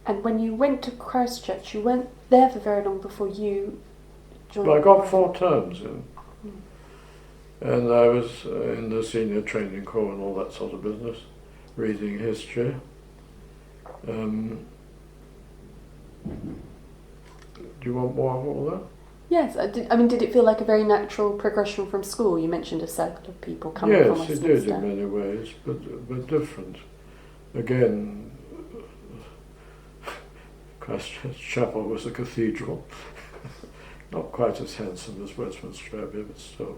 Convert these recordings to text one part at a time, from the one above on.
And when you went to Christchurch, you weren't there for very long before you joined. Well, I got 4 terms in. And I was in the senior training corps and all that sort of business, reading history. Do you want more of all that? Yes, did it feel like a very natural progression from school? You mentioned a circle of people coming from Westminster. Yes, it did in many ways, but different. Again, Christchurch Chapel was a cathedral, not quite as handsome as Westminster Abbey, but still.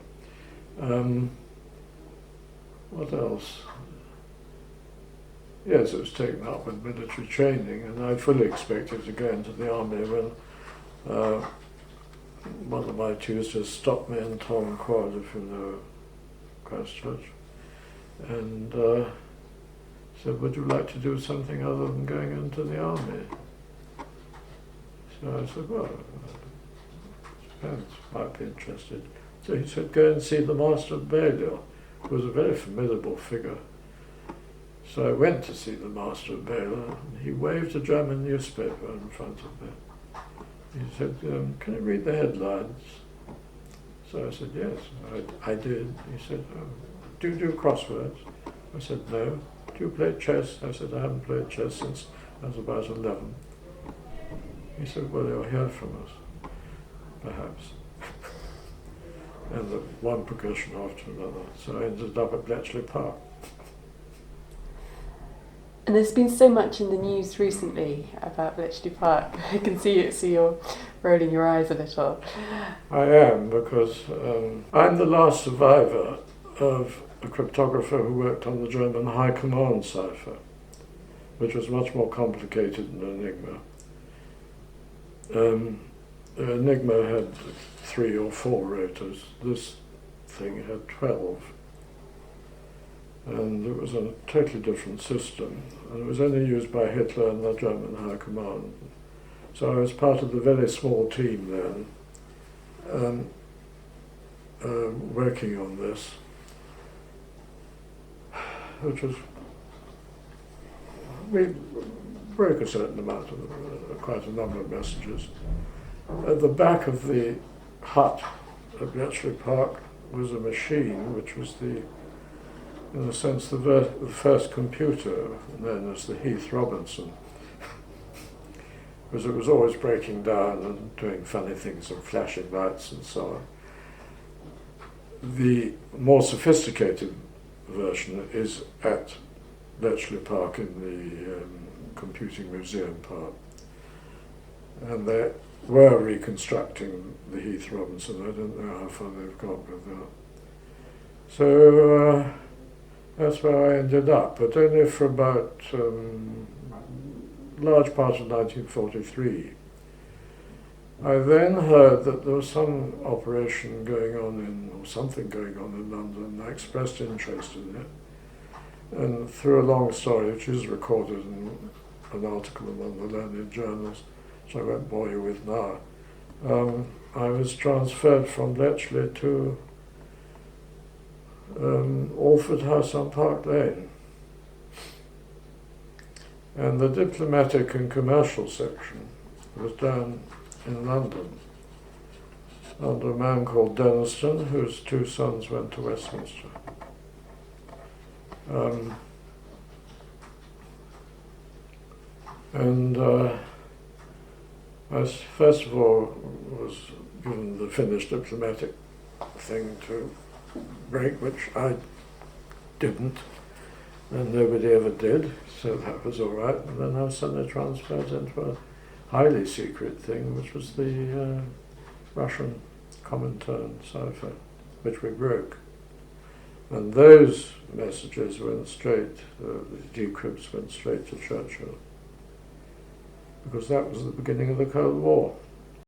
What else? Yes, it was taken up with military training, and I fully expected to go into the army when one of my tutors stopped me in Tom Quad, if you know Christchurch, and said, "Would you like to do something other than going into the army?" So I said, "Well, depends, might be interested." So he said, "Go and see the Master of Balliol," who was a very formidable figure. So I went to see the Master of Balliol, and he waved a German newspaper in front of me. He said, "Can you read the headlines?" So I said, "Yes." I did. He said, "Do you do crosswords?" I said, "No." "Do you play chess?" I said, "I haven't played chess since I was about 11. He said, "Well, you'll hear from us, perhaps." And one progression after another. So I ended up at Bletchley Park. And there's been so much in the news recently about Bletchley Park. I can see you're rolling your eyes a little. I am, because I'm the last survivor of a cryptographer who worked on the German High Command cipher, which was much more complicated than Enigma. Enigma had 3 or 4 rotors. This thing had 12. And it was a totally different system. And it was only used by Hitler and the German High Command. So I was part of the very small team then, working on this, which was, we broke a certain amount of, quite a number of messages. At the back of the hut at Bletchley Park was a machine which was in a sense, the first computer, known as the Heath Robinson, because it was always breaking down and doing funny things and flashing lights and so on. The more sophisticated version is at Bletchley Park in the Computing Museum part. And they were reconstructing the Heath Robinson. I don't know how far they've got with that. So that's where I ended up, but only for about large part of 1943. I then heard that there was some operation going on or something going on in London, and I expressed interest in it. And through a long story, which is recorded in an article in one of the learned journals, which I won't bore you with now, I was transferred from Bletchley to Alford House on Park Lane. And the diplomatic and commercial section was down in London under a man called Denniston, whose 2 sons went to Westminster. I first of all was given the Finnish diplomatic thing to break, which I didn't, and nobody ever did, so that was all right. And then I was suddenly transferred into a highly secret thing, which was the Russian Comintern cipher, which we broke. And those messages went straight, the decrypts went straight to Churchill, because that was the beginning of the Cold War.